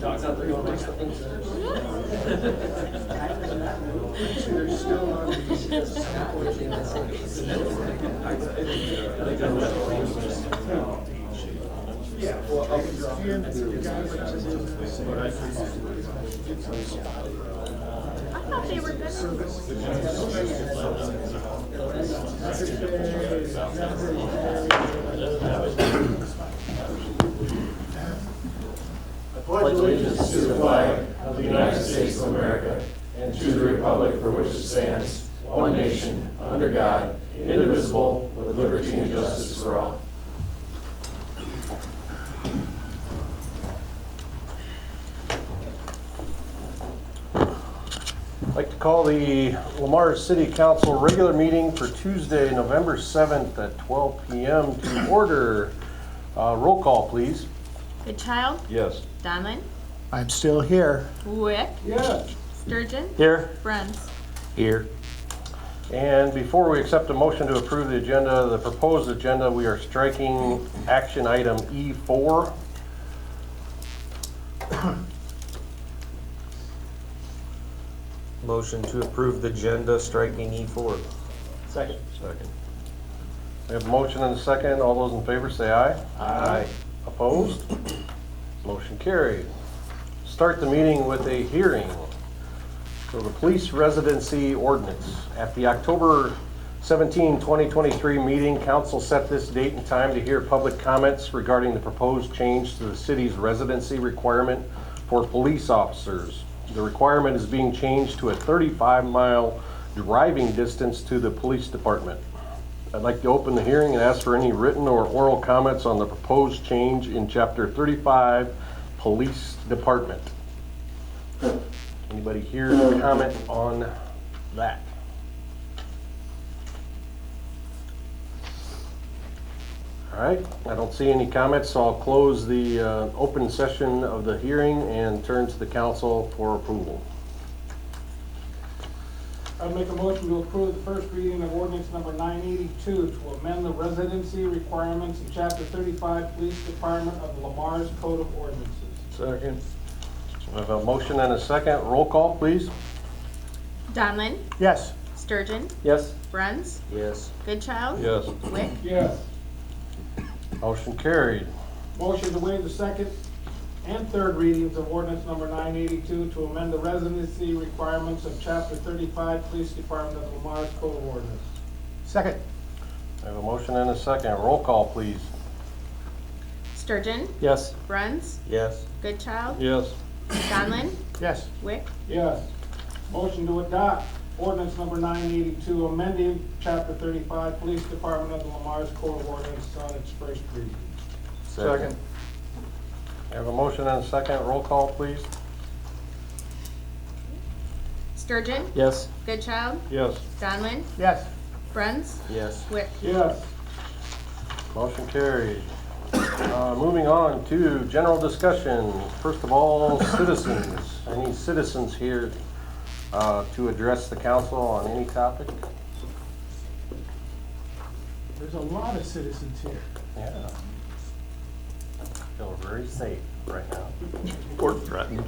Dogs out there going to things. They're still on yeah, well, I thought they were good. I pledge allegiance to the flag of the United States of America and to the republic for which it stands, one nation, under God, indivisible, with liberty and justice for all. I'd like to call the Lamar City Council regular meeting for Tuesday, November 7th at 12 p.m. to order. Roll call, please. Goodchild, Yes. Donlin, I'm still here. Wick, Yeah. Sturgeon, Here. Bruns. Here. And before we accept a motion to approve the agenda, the proposed agenda, we are striking action item E4. Motion to approve the agenda, striking E4. Second. We have a motion and a second. All those in favor say aye. Aye. Opposed? Motion carried. Start the meeting with a hearing. So the police residency ordinance. At the October 17, 2023 meeting, council set this date and time to hear public comments regarding the proposed change to the city's residency requirement for police officers. The requirement is being changed to a 35-mile driving distance to the police department. I'd like to open the hearing and ask for any written or oral comments on the proposed change in Chapter 35, Police Department. Anybody here to comment on that? All right, I don't see any comments, so I'll close the open session of the hearing and turn to the council for approval. I'd make a motion to approve the first reading of ordinance number 982 to amend the residency requirements in chapter 35 Police Department of Lamar's Code of Ordinances. Second. We have a motion and a second. Roll call, please. Donlin, Yes. Sturgeon, Yes. Bruns, Yes. Goodchild, Yes. Wick, Yes. Motion carried. Motion to waive the second and third readings of ordinance number 982 to amend the residency requirements of chapter 35 Police Department of Lamar's Code of Ordinance. Second. We have a motion and a second. Roll call, please. Sturgeon, Yes. Bruns, Yes. Goodchild, Yes. Donlin, Yes. Wick, Yes. Motion to adopt ordinance number 982 amending chapter 35 Police Department of Lamar's Code of Ordinance on its first reading. Second. We have a motion and a second. Roll call, please. Sturgeon, Yes. Goodchild, Yes. Donlin, Yes. Bruns, Yes. Wick. Yes. Motion carried. Moving on to general discussion. First of all, citizens. Any citizens here to address the council on any topic? There's a lot of citizens here. Yeah. I feel very safe right now. Or threatened.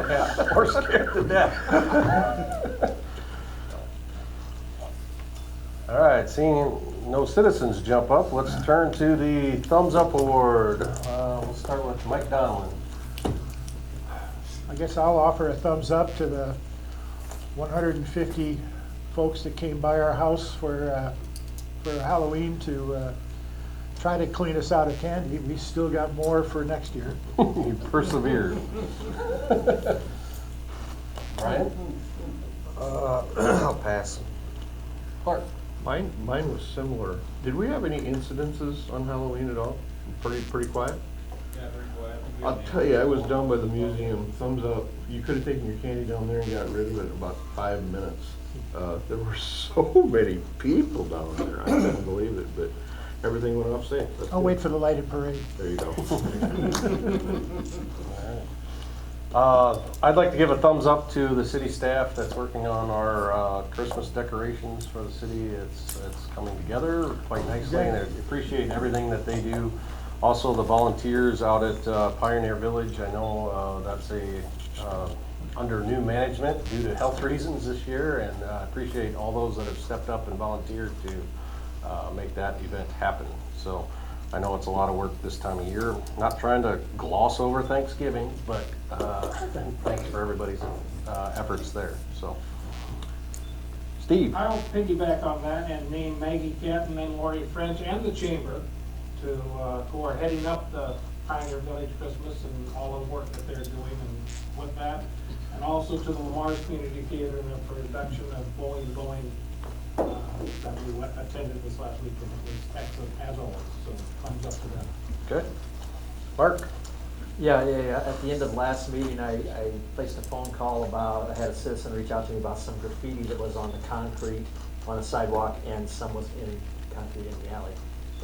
Yeah, or scared to death. All right, seeing no citizens jump up, let's turn to the thumbs up award. We'll start with Mike Donlin. I guess I'll offer a thumbs up to the 150 folks that came by our house for Halloween to try to clean us out of candy. We still got more for next year. You persevered. Brian? I'll pass. Clark? Mine was similar. Did we have any incidences on Halloween at all? Pretty quiet? Yeah, very quiet. I'll tell you, I was down by the museum, thumbs up. You could have taken your candy down there and got rid of it in about 5 minutes. There were so many people down there. I couldn't believe it, but everything went off safe. That's I'll good. wait for the lighted parade. There you go. I'd like to give a thumbs up to the city staff that's working on our Christmas decorations for the city. It's coming together quite nicely, and I appreciate everything that they do Also, the volunteers out at Pioneer Village, I know that's under new management due to health reasons this year, and I appreciate all those that have stepped up and volunteered to make that event happen. So I know it's a lot of work this time of year. Not trying to gloss over Thanksgiving, but thanks for everybody's efforts there. So, Steve. I'll piggyback on that and name Maggie Kenton and Lori French and the Chamber who are heading up the Pioneer Village Christmas and all the work that they're doing and with that. And also to the Lamar's Community Theater and the production of Bowling Going that we attended this last week, and it was excellent as always, so thumbs up to them. Okay. Mark? Yeah. At the end of last meeting, I placed a phone call about, I had a citizen reach out to me about some graffiti that was on the concrete on the sidewalk and some was in concrete in the alley.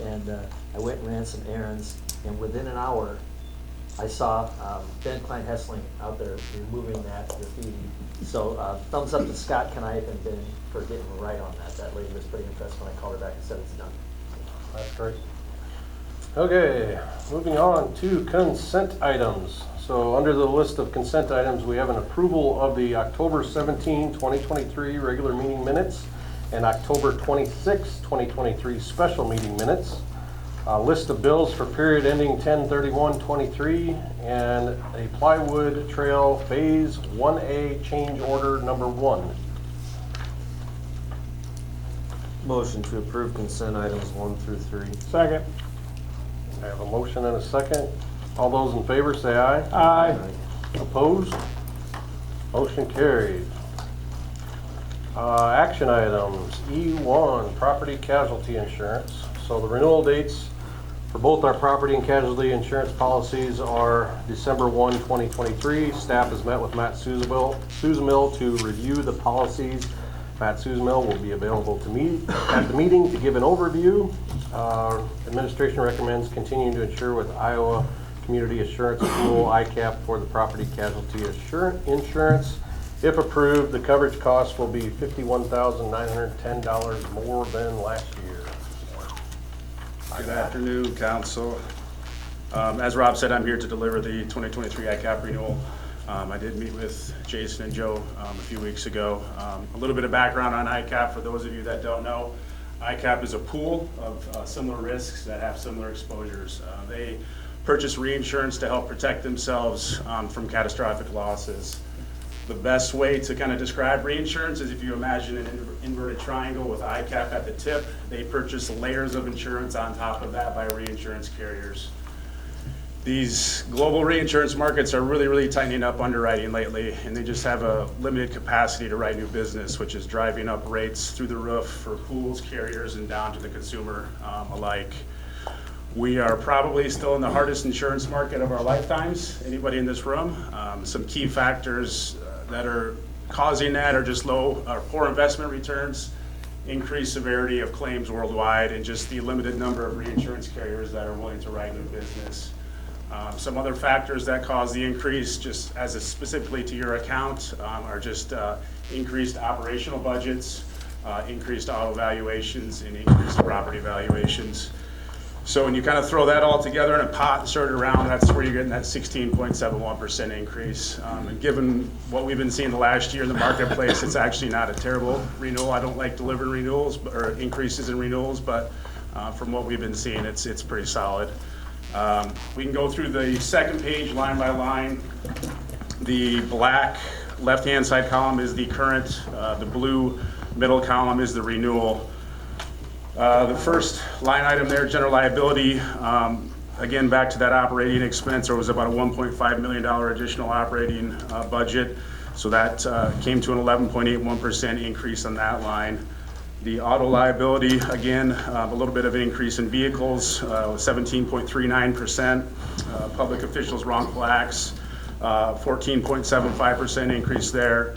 And I went and ran some errands, and within an hour, I saw Ben Klein Hessling out there removing that graffiti. So thumbs up to Scott Knife and Ben for getting right on that. That lady was pretty impressed when I called her back and said it's done. That's great. Okay, moving on to consent items. So under the list of consent items, we have an approval of the October 17, 2023 regular meeting minutes and October 26, 2023 special meeting minutes. A list of bills for period ending 10/31/23 and a plywood trail phase 1A change order number 1. Motion to approve consent items 1 through 3. Second. I have a motion and a second. All those in favor say aye. Aye. Opposed? Motion carried. Action items, E1, property casualty insurance. So the renewal dates for both our property and casualty insurance policies are December 1, 2023. Staff has met with Matt Suzamil to review the policies. Matt Suzamil will be available to meet at the meeting to give an overview. Administration recommends continuing to insure with Iowa Community Assurance Pool ICAP for the property casualty insurance. If approved, the coverage cost will be $51,910 more than last year. Good afternoon, Council. As Rob said, I'm here to deliver the 2023 ICAP renewal. I did meet with Jason and Joe a few weeks ago. A little bit of background on ICAP for those of you that don't know. ICAP is a pool of similar risks that have similar exposures. They purchase reinsurance to help protect themselves from catastrophic losses. The best way to kind of describe reinsurance is if you imagine an inverted triangle with ICAP at the tip. They purchase layers of insurance on top of that by reinsurance carriers. These global reinsurance markets are really tightening up underwriting lately, and they just have a limited capacity to write new business, which is driving up rates through the roof for pools, carriers, and down to the consumer alike. We are probably still in the hardest insurance market of our lifetimes, anybody in this room. Some key factors that are causing that are just poor investment returns, increased severity of claims worldwide, and just the limited number of reinsurance carriers that are willing to write new business. Some other factors that cause the increase, just as specifically to your account, are just increased operational budgets, increased auto valuations, and increased property valuations. So when you kind of throw that all together in a pot and sort it around, that's where you're getting that 16.71% increase. And given what we've been seeing the last year in the marketplace, it's actually not a terrible renewal. I don't like delivering renewals or increases in renewals, but from what we've been seeing, it's pretty solid. We can go through the second page line by line. The black left-hand side column is the current, the blue middle column is the renewal. The first line item there, general liability, again, back to that operating expense, there was about a $1.5 million additional operating budget. So that came to an 11.81% increase on that line. The auto liability, again, a little bit of an increase in vehicles, 17.39%. Public officials wrongful acts, 14.75% increase there.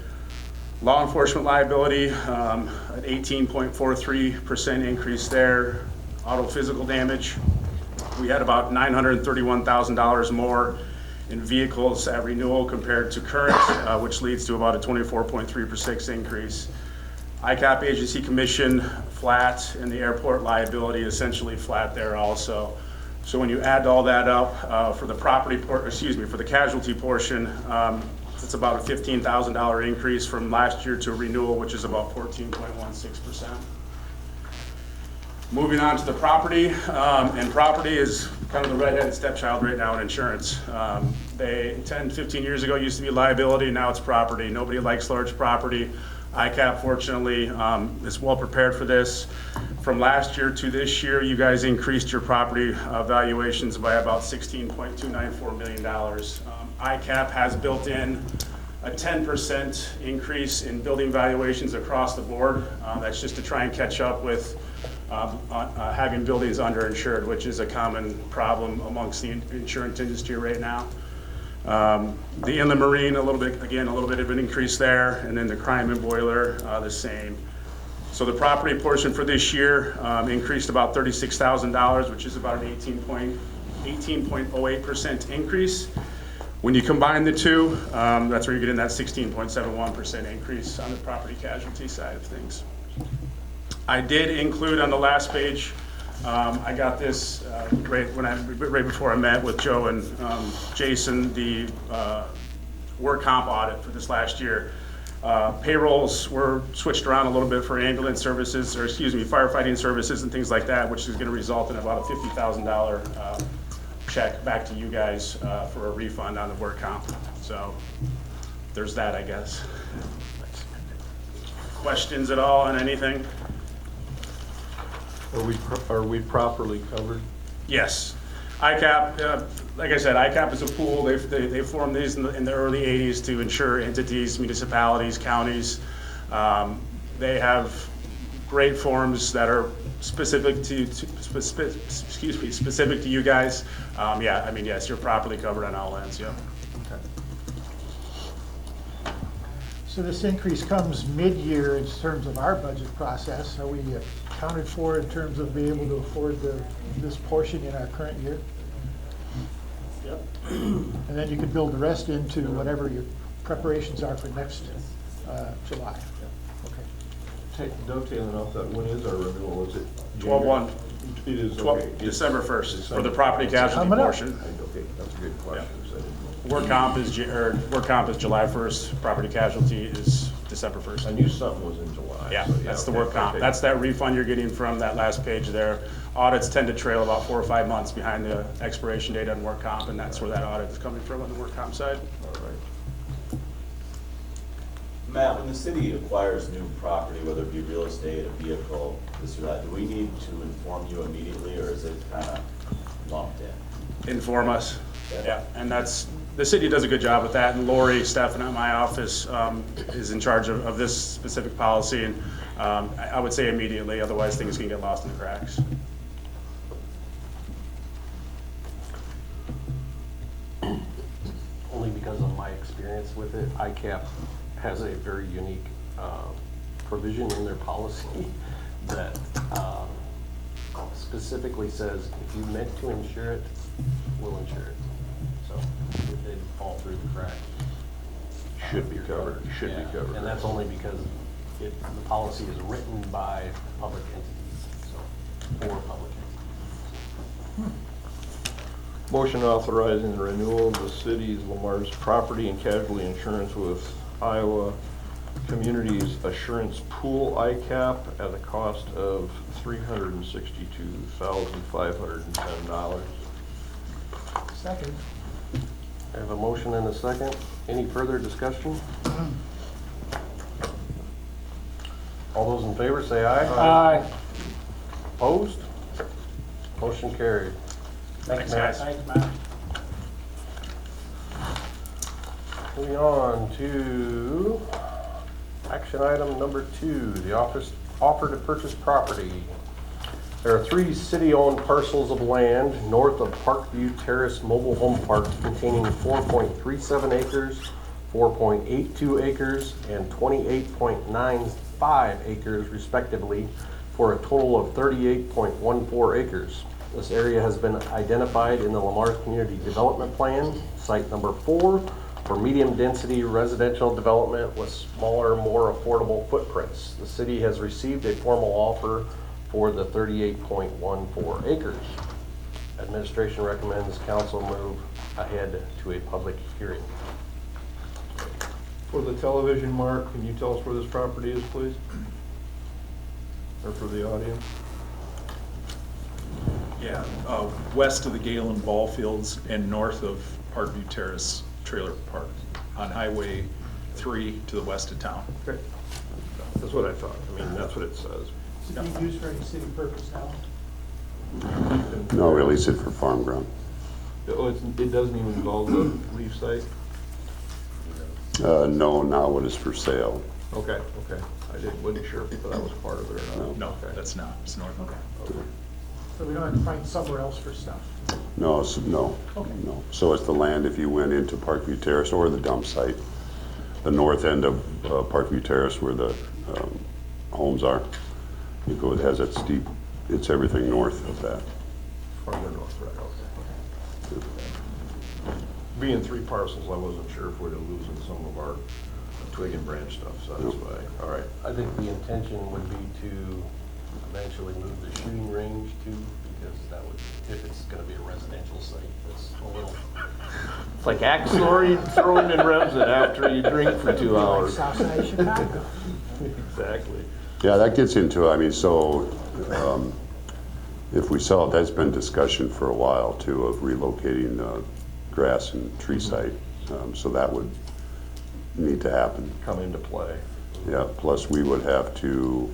Law enforcement liability, an 18.43% increase there. Auto physical damage, we had about $931,000 more in vehicles at renewal compared to current, which leads to about a 24.3% increase. ICAP agency commission flat, and the airport liability essentially flat there also. So when you add all that up, for the for the casualty portion, it's about a $15,000 increase from last year to renewal, which is about 14.16%. Moving on to the property, and property is kind of the redheaded stepchild right now in insurance. 10, 15 years ago, it used to be liability, now it's property. Nobody likes large property. ICAP, fortunately, is well prepared for this. From last year to this year, you guys increased your property valuations by about $16.294 million. ICAP has built in a 10% increase in building valuations across the board. That's just to try and catch up with having buildings underinsured, which is a common problem amongst the insurance industry right now. The inland marine, a little bit of an increase there, and then the crime and boiler, the same. So the property portion for this year increased about $36,000, which is about an 18.08% increase. When you combine the two, that's where you're getting that 16.71% increase on the property casualty side of things. I did include on the last page, I got this right before I met with Joe and Jason, the work comp audit for this last year. Payrolls were switched around a little bit for ambulance services, or firefighting services and things like that, which is going to result in about a $50,000 check back to you guys for a refund on the work comp. So there's that, I guess. Questions at all on anything? Are we properly covered? Yes. ICAP, like I said, ICAP is a pool. They formed these in the early 80s to insure entities, municipalities, counties. They have great forms that are specific to you guys. Yeah, I mean, yes, you're properly covered on all ends, yeah. So this increase comes mid-year in terms of our budget process. Are we accounted for in terms of being able to afford this portion in our current year? Yep. And then you could build the rest into whatever your preparations are for next July. Okay. Dovetailing off that, when is our renewal? Is it? 12/1. It is, okay. December 1st for the property casualty portion. Okay, that's a good question. Work comp is July 1st, property casualty is December 1st. I knew something was in July. Yeah, so that's the okay, work comp. okay. That's that refund you're getting from that last page there. Audits tend to trail about 4 or 5 months behind the expiration date on work comp, and that's where that audit is coming from on the work comp side. All right. Matt, when the city acquires new property, whether it be real estate, a vehicle, this or that, do we need to inform you immediately, or is it kind of lumped in? Inform us. Yeah, and the city does a good job with that, and Lori Stephan at my office is in charge of this specific policy, and I would say immediately, otherwise things can get lost in the cracks. Only because of my experience with it, ICAP has a very unique provision in their policy that specifically says if you meant to insure it, we'll insure it. So if they fall through the cracks, Should be covered, should be covered. And that's only because the policy is written by public entities, so for public entities. Motion authorizing the renewal of the city's Lamar's property and casualty insurance with Iowa Communities Assurance Pool ICAP at a cost of $362,510. Second. I have a motion and a second. Any further discussion? All those in favor say aye. Aye. Opposed? Motion carried. Thanks, guys. Thanks, Matt. Moving on to action item number 2, the offer to purchase property. There are 3 city-owned parcels of land north of Parkview Terrace Mobile Home Park containing 4.37 acres, 4.82 acres, and 28.95 acres respectively, for a total of 38.14 acres. This area has been identified in the Lamar Community Development Plan, site number 4, for medium-density residential development with smaller, more affordable footprints. The city has received a formal offer for the 38.14 acres. Administration recommends council move ahead to a public hearing. For the television, Mark, can you tell us where this property is, please? Or for the audience? Yeah, west of the Galen Ball Fields and north of Parkview Terrace Trailer Park on Highway 3 to the west of town. Okay. That's what I thought. I mean, that's what it says. Is it being used for any city purpose now? No, release it for farm ground. Oh, it doesn't even involve the leaf site? No, now what is for sale. Okay, okay. Wasn't sure if that was part of it or not. No, Okay. that's not, it's north. Okay. So we don't have to find somewhere else for stuff? No, no, Okay. no. So it's the land if you went into Parkview Terrace or the dump site, the north end of Parkview Terrace where the homes are. You go, it has that steep, it's everything north of that. Farther north, right, okay. Being 3 parcels, I wasn't sure if we're losing some of our twig and branch stuff, so that's why. All right. I think the intention would be to eventually move the shooting range too, because that would, if it's gonna be a residential site, that's a little. It's like axe throwing in revs it after you drink for 2 hours. South side of Chicago. Exactly. Yeah, that gets into, I mean, so if we sell it, that's been discussion for a while too, of relocating grass and tree site. So that would need to happen. Come into play. Yeah, plus we would have to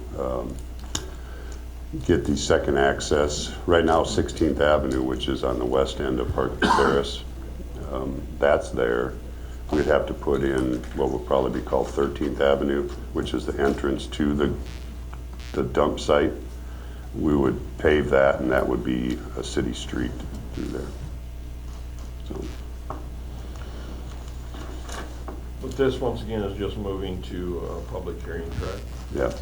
get the second access. Right now, 16th Avenue, which is on the west end of Parkview Terrace, that's there. We'd have to put in what would probably be called 13th Avenue, which is the entrance to the dump site. We would pave that, and that would be a city street through there. So. But this, once again, is just moving to a public hearing, correct? Yeah.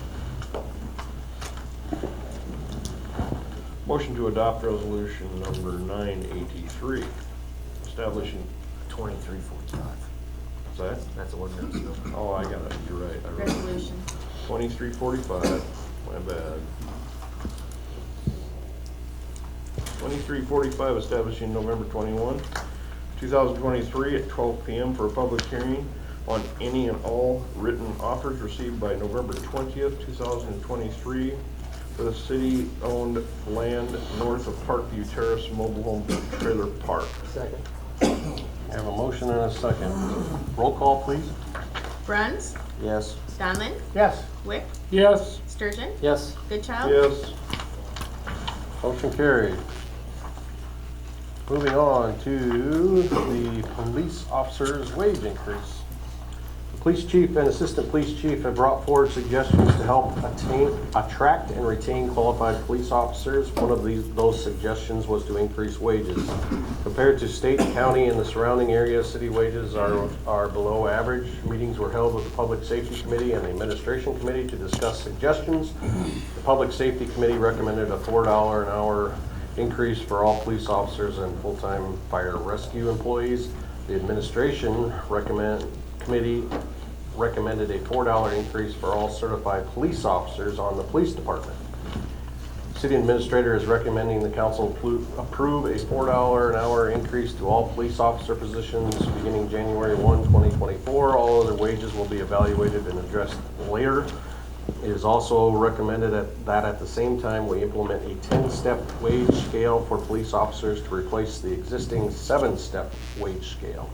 Motion to adopt resolution number 983, establishing, 2345. what's that? That's ordinance. Oh, I got it, you're right. I wrote it. Resolution. 2345, my bad. 2345, establishing November 21, 2023 at 12 p.m. for a public hearing on any and all written offers received by November 20th, 2023 for the city-owned land north of Parkview Terrace Mobile Home Trailer Park. Second. I have a motion and a second. Roll call, please. Bruns, Yes. Donlin, Yes. Wick, Yes. Sturgeon, Yes. Goodchild. Yes. Motion carried. Moving on to the police officer's wage increase. The police chief and assistant police chief have brought forward suggestions to help attract and retain qualified police officers. One of those suggestions was to increase wages. Compared to state, county, and the surrounding areas, city wages are below average. Meetings were held with the Public Safety Committee and the Administration Committee to discuss suggestions. The Public Safety Committee recommended a $4 an hour increase for all police officers and full-time fire rescue employees. The Administration Committee recommended a $4 increase for all certified police officers on the police department. City Administrator is recommending the council approve a $4 an hour increase to all police officer positions beginning January 1, 2024. All other wages will be evaluated and addressed later. It is also recommended that at the same time we implement a 10-step wage scale for police officers to replace the existing 7-step wage scale.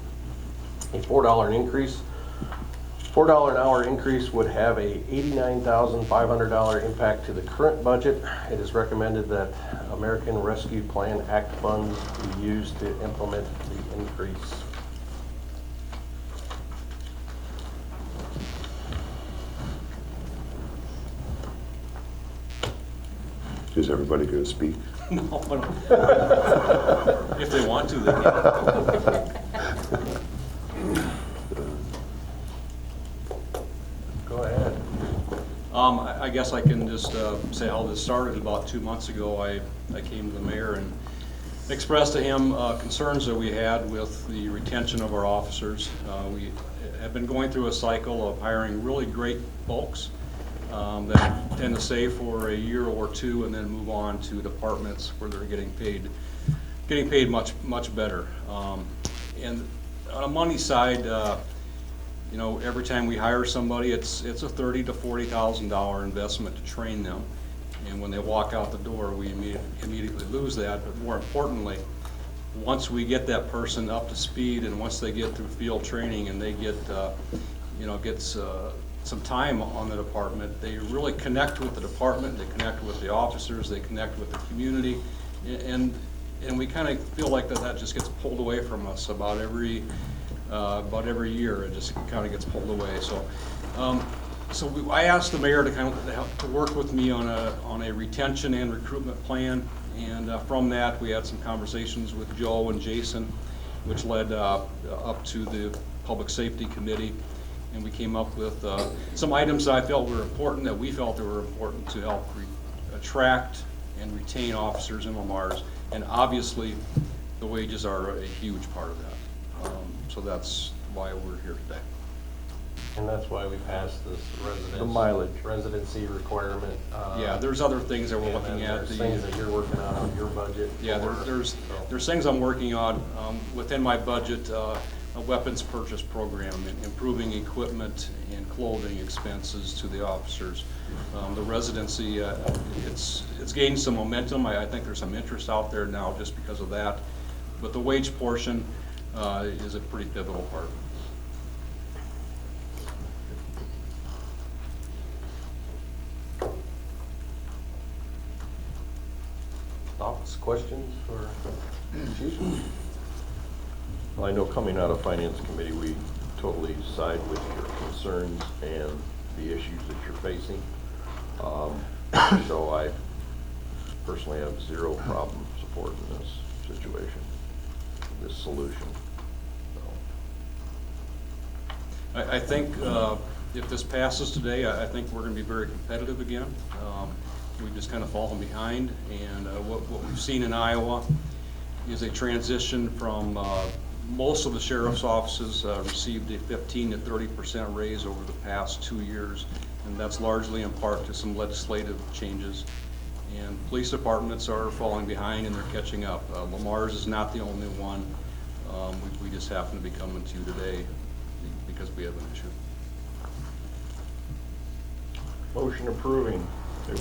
A $4 an hour increase would have a $89,500 impact to the current budget. It is recommended that American Rescue Plan Act funds be used to implement the increase. Is everybody going to speak? No. If they want to, they can. Go ahead. I guess I can just say how this started. About 2 months ago, I came to the mayor and expressed to him concerns that we had with the retention of our officers. We have been going through a cycle of hiring really great folks that tend to stay for a year or two and then move on to departments where they're getting paid getting paid much better. And on a money side, you know, every time we hire somebody, it's a $30,000 to $40,000 investment to train them. And when they walk out the door, we immediately lose that. But more importantly, once we get that person up to speed and once they get through field training and they get, you know, some time on the department, they really connect with the department, they connect with the officers, they connect with the community. And we kind of feel like that just gets pulled away from us about every year. It just kind of gets pulled away. So I asked the mayor to kind of to work with me on a retention and recruitment plan, and from that we had some conversations with Joe and Jason, which led up to the Public Safety Committee, and we came up with some items that I felt were important, that we felt they were important to help attract and retain officers in Lamar's, and obviously the wages are a huge part of that. So that's why we're here today. And that's why we passed this The mileage. residency requirement. Yeah, there's other things that we're and looking then at. there's things that you're working on your budget. Yeah, for. there's things I'm working on within my budget, a weapons purchase program, and improving equipment and clothing expenses to the officers. The residency, it's gained some momentum. I think there's some interest out there now just because of that. But the wage portion is a pretty pivotal part. Thoughts, questions for Chief? Well, I know coming out of Finance Committee, we totally side with your concerns and the issues that you're facing. So I personally have zero problem supporting this situation, this solution. So. I think if this passes today, I think we're going to be very competitive again. We've just kind of fallen behind, and what we've seen in Iowa is a transition from most of the sheriff's offices received a 15 to 30% raise over the past 2 years, and that's largely in part to some legislative changes. And police departments are falling behind and they're catching up. Lamar's is not the only one. We just happen to be coming to you today because we have an issue. Motion approving a